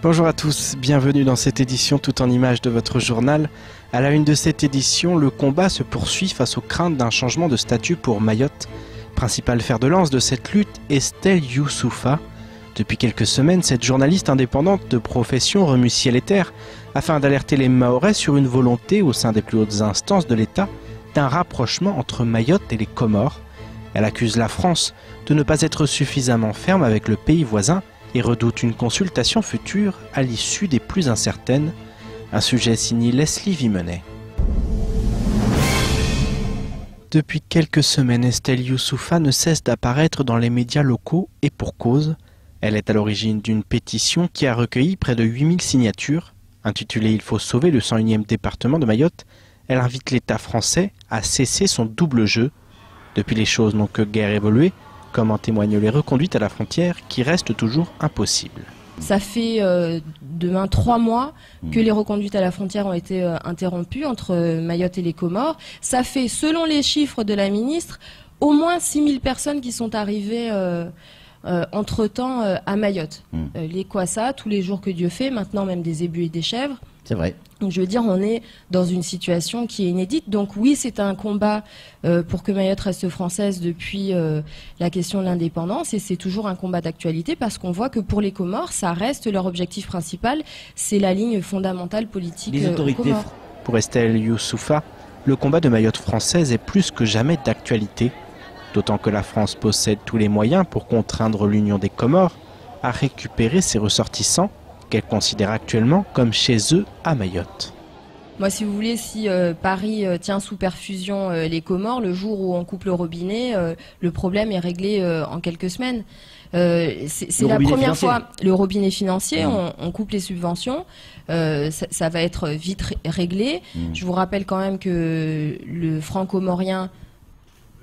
Bonjour à tous, bienvenue dans cette édition tout en images de votre journal. À la une de cette édition, le combat se poursuit face aux craintes d'un changement de statut pour Mayotte. Principal fer de lance de cette lutte, Estelle Youssoufa. Depuis quelques semaines, cette journaliste indépendante de profession remue ciel et terre afin d'alerter les Mahorais sur une volonté au sein des plus hautes instances de l'État d'un rapprochement entre Mayotte et les Comores. Elle accuse la France de ne pas être suffisamment ferme avec le pays voisin et redoute une consultation future à l'issue des plus incertaines. Un sujet signé Leslie Vimenet. Depuis quelques semaines, Estelle Youssoufa ne cesse d'apparaître dans les médias locaux et pour cause. Elle est à l'origine d'une pétition qui a recueilli près de 8000 signatures. Intitulée « Il faut sauver le 101e département de Mayotte », elle invite l'État français à cesser son double jeu. Depuis, les choses n'ont que guère évolué, comme en témoignent les reconduites à la frontière qui restent toujours impossibles. Ça fait demain 3 mois que les reconduites à la frontière ont été interrompues entre Mayotte et les Comores. Ça fait, selon les chiffres de la ministre, au moins 6000 personnes qui sont arrivées entre-temps à Mayotte. Les Kwassa, tous les jours que Dieu fait, maintenant même des zébus et des chèvres. C'est vrai. Donc, je veux dire, on est dans une situation qui est inédite. Donc oui, c'est un combat pour que Mayotte reste française depuis la question de l'indépendance. Et c'est toujours un combat d'actualité parce qu'on voit que pour les Comores, ça reste leur objectif principal. C'est la ligne fondamentale politique les autorités. Comores. Pour Estelle Youssoufa, le combat de Mayotte française est plus que jamais d'actualité. D'autant que la France possède tous les moyens pour contraindre l'Union des Comores à récupérer ses ressortissants qu'elle considère actuellement comme chez eux à Mayotte. Moi, si vous voulez, si Paris tient sous perfusion les Comores, le jour où on coupe le robinet, le problème est réglé en quelques semaines. C'est la première fois, le robinet financier, on coupe les subventions, ça va être vite réglé. Je vous rappelle quand même que le franc comorien,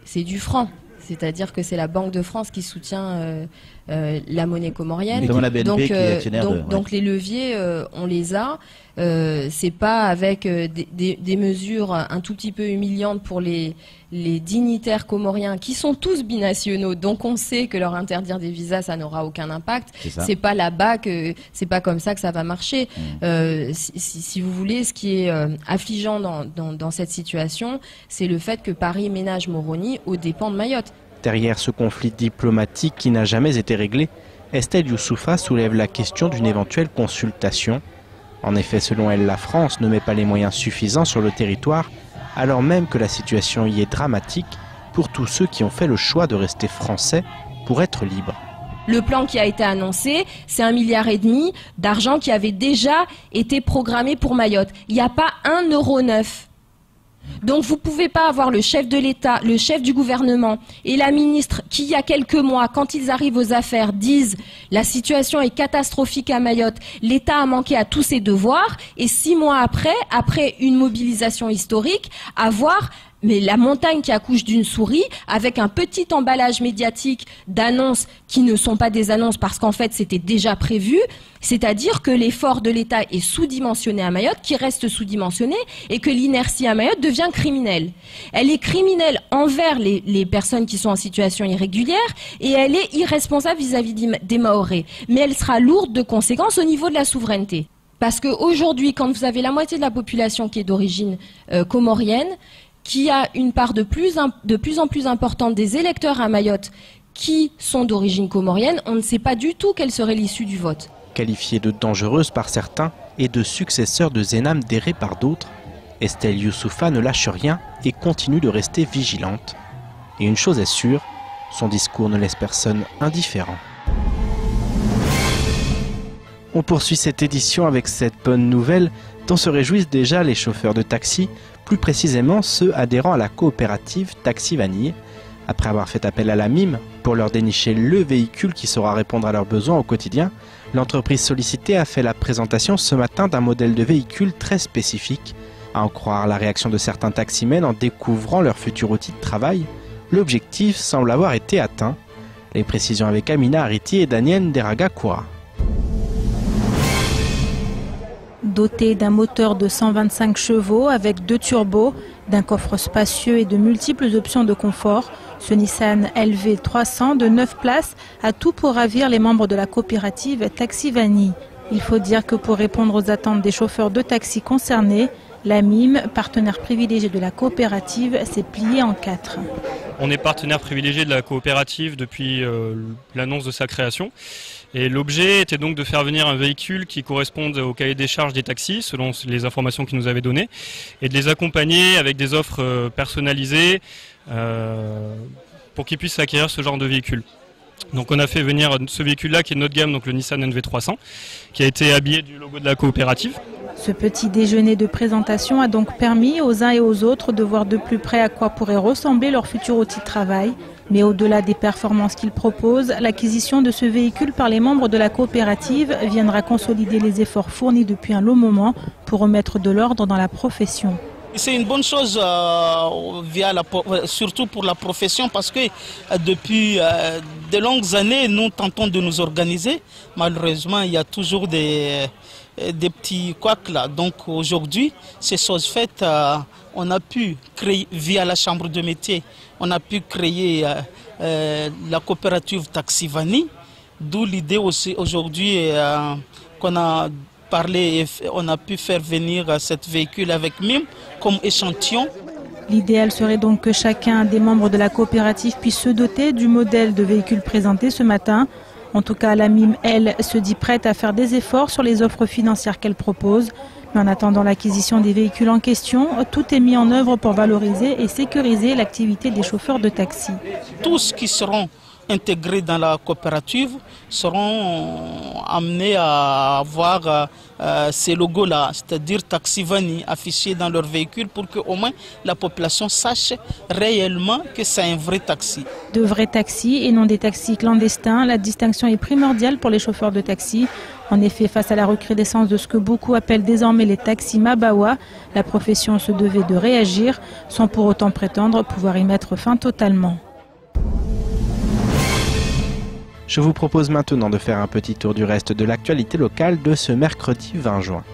c'est du franc. C'est-à-dire que c'est la Banque de France qui soutient la monnaie comorienne. La BNP donc, qui est actionnaire donc les leviers, on les a. C'est pas avec des mesures un tout petit peu humiliantes pour les dignitaires comoriens qui sont tous binationaux. Donc on sait que leur interdire des visas, ça n'aura aucun impact. C'est pas là-bas que c'est pas comme ça que ça va marcher. Si vous voulez, ce qui est affligeant dans cette situation, c'est le fait que Paris ménage Moroni aux dépens de Mayotte. Derrière ce conflit diplomatique qui n'a jamais été réglé, Estelle Youssoufa soulève la question d'une éventuelle consultation. En effet, selon elle, la France ne met pas les moyens suffisants sur le territoire, alors même que la situation y est dramatique pour tous ceux qui ont fait le choix de rester français pour être libres. Le plan qui a été annoncé, c'est 1,5 milliard d'argent qui avait déjà été programmé pour Mayotte. Il n'y a pas un euro neuf. Donc vous ne pouvez pas avoir le chef de l'État, le chef du gouvernement et la ministre qui, il y a quelques mois, quand ils arrivent aux affaires, disent la situation est catastrophique à Mayotte, l'État a manqué à tous ses devoirs et 6 mois après une mobilisation historique, avoir mais la montagne qui accouche d'une souris, avec un petit emballage médiatique d'annonces qui ne sont pas des annonces parce qu'en fait c'était déjà prévu, c'est-à-dire que l'effort de l'État est sous-dimensionné à Mayotte, qui reste sous-dimensionné, et que l'inertie à Mayotte devient criminelle. Elle est criminelle envers les personnes qui sont en situation irrégulière, et elle est irresponsable vis-à-vis des Mahorais. Mais elle sera lourde de conséquences au niveau de la souveraineté. Parce qu'aujourd'hui, quand vous avez la moitié de la population qui est d'origine comorienne, qui a une part de plus en plus importante des électeurs à Mayotte qui sont d'origine comorienne, on ne sait pas du tout quelle serait l'issue du vote. Qualifiée de dangereuse par certains et de successeur de Zénam d'errer par d'autres, Estelle Youssoufa ne lâche rien et continue de rester vigilante. Et une chose est sûre, son discours ne laisse personne indifférent. On poursuit cette édition avec cette bonne nouvelle dont se réjouissent déjà les chauffeurs de taxi, plus précisément ceux adhérant à la coopérative Taxi Vanille. Après avoir fait appel à la MIM pour leur dénicher le véhicule qui saura répondre à leurs besoins au quotidien, l'entreprise sollicitée a fait la présentation ce matin d'un modèle de véhicule très spécifique. À en croire la réaction de certains taximens en découvrant leur futur outil de travail, l'objectif semble avoir été atteint. Les précisions avec Amina Ariti et Daniel Deraga-Koura. Doté d'un moteur de 125 chevaux avec 2 turbos, d'un coffre spacieux et de multiples options de confort, ce Nissan LV 300 de 9 places a tout pour ravir les membres de la coopérative Taxi Vanille. Il faut dire que pour répondre aux attentes des chauffeurs de taxi concernés, la MIM, partenaire privilégié de la coopérative, s'est pliée en 4. On est partenaire privilégié de la coopérative depuis l'annonce de sa création. Et l'objet était donc de faire venir un véhicule qui corresponde au cahier des charges des taxis, selon les informations qu'ils nous avaient données, et de les accompagner avec des offres personnalisées pour qu'ils puissent acquérir ce genre de véhicule. Donc on a fait venir ce véhicule-là qui est de notre gamme, donc le Nissan NV300, qui a été habillé du logo de la coopérative. Ce petit déjeuner de présentation a donc permis aux uns et aux autres de voir de plus près à quoi pourrait ressembler leur futur outil de travail. Mais au-delà des performances qu'ils proposent, l'acquisition de ce véhicule par les membres de la coopérative viendra consolider les efforts fournis depuis un long moment pour remettre de l'ordre dans la profession. C'est une bonne chose, surtout pour la profession, parce que depuis de longues années, nous tentons de nous organiser. Malheureusement, il y a toujours des petits couacs là. Donc aujourd'hui, c'est chose faite. On a pu créer, via la chambre de métier, on a pu créer la coopérative Taxivani, d'où l'idée aussi aujourd'hui qu'on a parlé, on a pu faire venir cet véhicule avec MIM comme échantillon. L'idéal serait donc que chacun des membres de la coopérative puisse se doter du modèle de véhicule présenté ce matin. En tout cas, la MIM, elle, se dit prête à faire des efforts sur les offres financières qu'elle propose. Mais en attendant l'acquisition des véhicules en question, tout est mis en œuvre pour valoriser et sécuriser l'activité des chauffeurs de taxi. Tous qui seront intégrés dans la coopérative seront amenés à avoir ces logos-là, c'est-à-dire Taxivani, affichés dans leur véhicule pour qu'au moins la population sache réellement que c'est un vrai taxi. De vrais taxis et non des taxis clandestins, la distinction est primordiale pour les chauffeurs de taxi. En effet, face à la recrudescence de ce que beaucoup appellent désormais les taxis Mabawa, la profession se devait de réagir sans pour autant prétendre pouvoir y mettre fin totalement. Je vous propose maintenant de faire un petit tour du reste de l'actualité locale de ce mercredi 20 juin.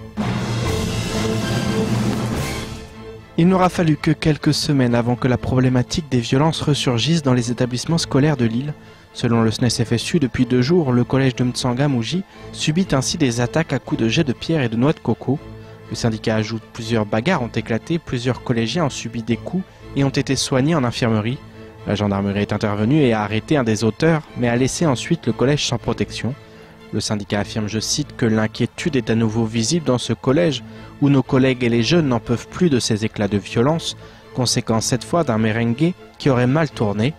Il n'aura fallu que quelques semaines avant que la problématique des violences ressurgisse dans les établissements scolaires de l'île. Selon le SNES-FSU, depuis 2 jours, le collège de Mtsanga-Mouji subit ainsi des attaques à coups de jets de pierre et de noix de coco. Le syndicat ajoute plusieurs bagarres ont éclaté, plusieurs collégiens ont subi des coups et ont été soignés en infirmerie. La gendarmerie est intervenue et a arrêté un des auteurs, mais a laissé ensuite le collège sans protection. Le syndicat affirme, je cite, que l'inquiétude est à nouveau visible dans ce collège où nos collègues et les jeunes n'en peuvent plus de ces éclats de violence, conséquence cette fois d'un merengue qui aurait mal tourné.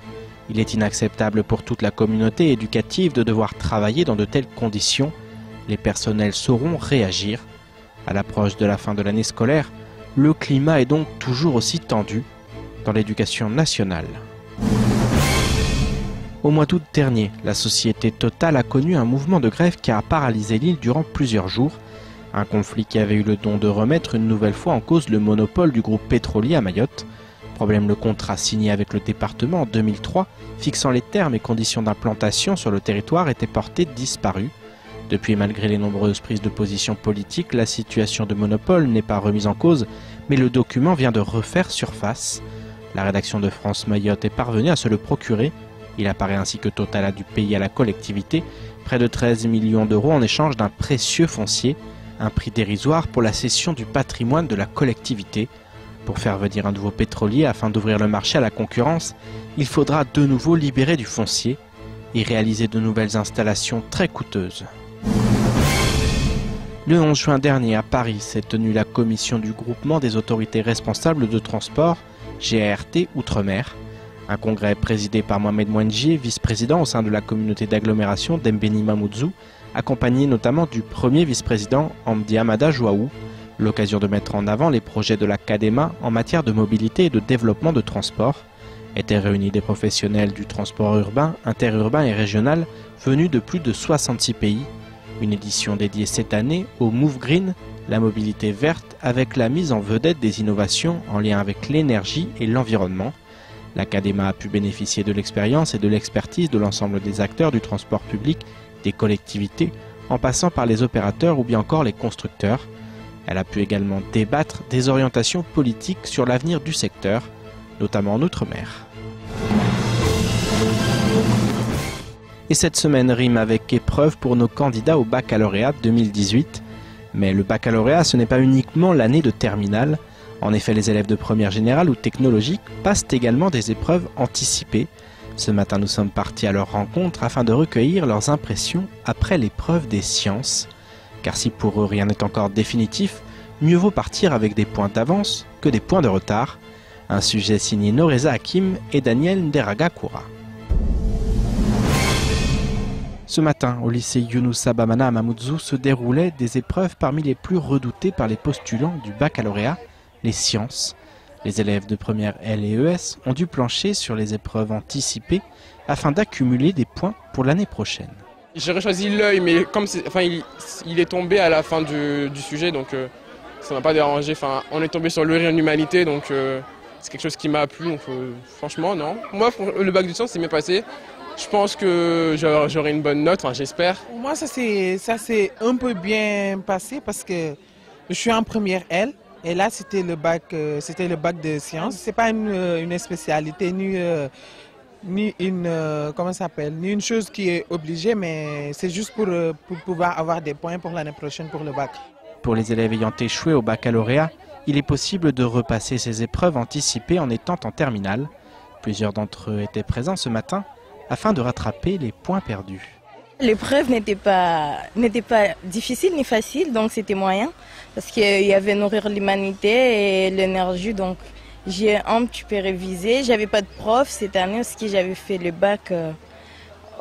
Il est inacceptable pour toute la communauté éducative de devoir travailler dans de telles conditions. Les personnels sauront réagir. À l'approche de la fin de l'année scolaire, le climat est donc toujours aussi tendu dans l'éducation nationale. Au mois d'août dernier, la société Total a connu un mouvement de grève qui a paralysé l'île durant plusieurs jours. Un conflit qui avait eu le don de remettre une nouvelle fois en cause le monopole du groupe pétrolier à Mayotte. Problème, le contrat signé avec le département en 2003, fixant les termes et conditions d'implantation sur le territoire, était porté disparu. Depuis, malgré les nombreuses prises de position politiques, la situation de monopole n'est pas remise en cause, mais le document vient de refaire surface. La rédaction de France Mayotte est parvenue à se le procurer. Il apparaît ainsi que Total a dû payer à la collectivité près de 13 millions d'euros en échange d'un précieux foncier, un prix dérisoire pour la cession du patrimoine de la collectivité. Pour faire venir un nouveau pétrolier afin d'ouvrir le marché à la concurrence, il faudra de nouveau libérer du foncier et réaliser de nouvelles installations très coûteuses. Le 11 juin dernier, à Paris, s'est tenue la commission du groupement des autorités responsables de transport, GART Outre-mer. Un congrès présidé par Mohamed Mouendji, vice-président au sein de la communauté d'agglomération d'Embeni Mamoudzou, accompagné notamment du premier vice-président Amdi Amada Jouaou, l'occasion de mettre en avant les projets de la CADEMA en matière de mobilité et de développement de transport. Étaient réunis des professionnels du transport urbain, interurbain et régional venus de plus de 66 pays. Une édition dédiée cette année au Move Green, la mobilité verte, avec la mise en vedette des innovations en lien avec l'énergie et l'environnement. La CADEMA a pu bénéficier de l'expérience et de l'expertise de l'ensemble des acteurs du transport public, des collectivités, en passant par les opérateurs ou bien encore les constructeurs. Elle a pu également débattre des orientations politiques sur l'avenir du secteur, notamment en Outre-mer. Et cette semaine rime avec épreuve pour nos candidats au baccalauréat 2018. Mais le baccalauréat, ce n'est pas uniquement l'année de terminale. En effet, les élèves de première générale ou technologique passent également des épreuves anticipées. Ce matin, nous sommes partis à leur rencontre afin de recueillir leurs impressions après l'épreuve des sciences. Car si pour eux rien n'est encore définitif, mieux vaut partir avec des points d'avance que des points de retard. Un sujet signé Noreza Hakim et Daniel Nderagakura. Ce matin, au lycée Younoussa Bamana à Mamoudzou se déroulaient des épreuves parmi les plus redoutées par les postulants du baccalauréat, les sciences. Les élèves de première L et ES ont dû plancher sur les épreuves anticipées afin d'accumuler des points pour l'année prochaine. J'ai choisi l'œil, mais comme il est tombé à la fin du sujet, donc ça m'a pas dérangé. On est tombé sur le rire en humanité, donc c'est quelque chose qui m'a plu. Donc, franchement, non. Moi, le bac de sciences s'est bien passé. Je pense que j'aurai une bonne note, j'espère. Pour moi, ça s'est un peu bien passé parce que je suis en première L et là c'était le bac de sciences. C'est pas une spécialité ni une chose qui est obligée, mais c'est juste pour pouvoir avoir des points pour l'année prochaine pour le bac. Pour les élèves ayant échoué au baccalauréat, il est possible de repasser ces épreuves anticipées en étant en terminale. Plusieurs d'entre eux étaient présents ce matin afin de rattraper les points perdus. L'épreuve n'était pas difficile ni facile, donc c'était moyen, parce qu'il y avait nourrir l'humanité et l'énergie, donc j'ai un petit peu révisé. J'avais pas de prof cette année, parce que j'avais fait le bac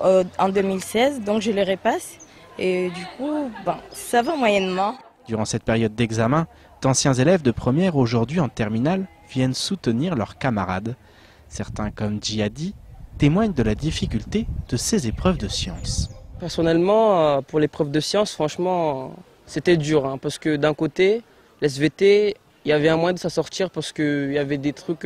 en 2016, donc je le repasse, et du coup, ça va moyennement. Durant cette période d'examen, d'anciens élèves de première, aujourd'hui en terminale, viennent soutenir leurs camarades. Certains, comme Djihadi, témoignent de la difficulté de ces épreuves de sciences. Personnellement, pour l'épreuve de sciences, franchement, c'était dur. Parce que d'un côté, l'SVT, il y avait un moyen de s'en sortir parce qu'il y avait des trucs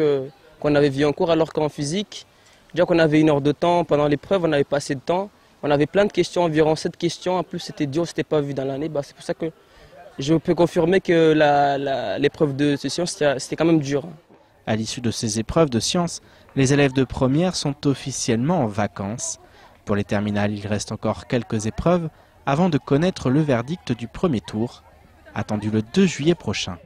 qu'on avait vus en cours, alors qu'en physique, déjà qu'on avait 1 heure de temps, pendant l'épreuve, on n'avait pas assez de temps. On avait plein de questions, environ 7 questions. En plus, c'était dur, c'était pas vu dans l'année. C'est pour ça que je peux confirmer que l'épreuve de sciences, c'était quand même dur. À l'issue de ces épreuves de sciences, les élèves de première sont officiellement en vacances. Pour les terminales, il reste encore quelques épreuves avant de connaître le verdict du premier tour, attendu le 2 juillet prochain.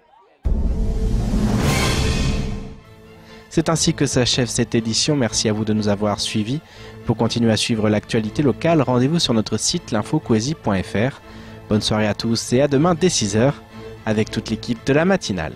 C'est ainsi que s'achève cette édition. Merci à vous de nous avoir suivis. Pour continuer à suivre l'actualité locale, rendez-vous sur notre site l'infocoesie.fr. Bonne soirée à tous et à demain dès 6h avec toute l'équipe de la matinale.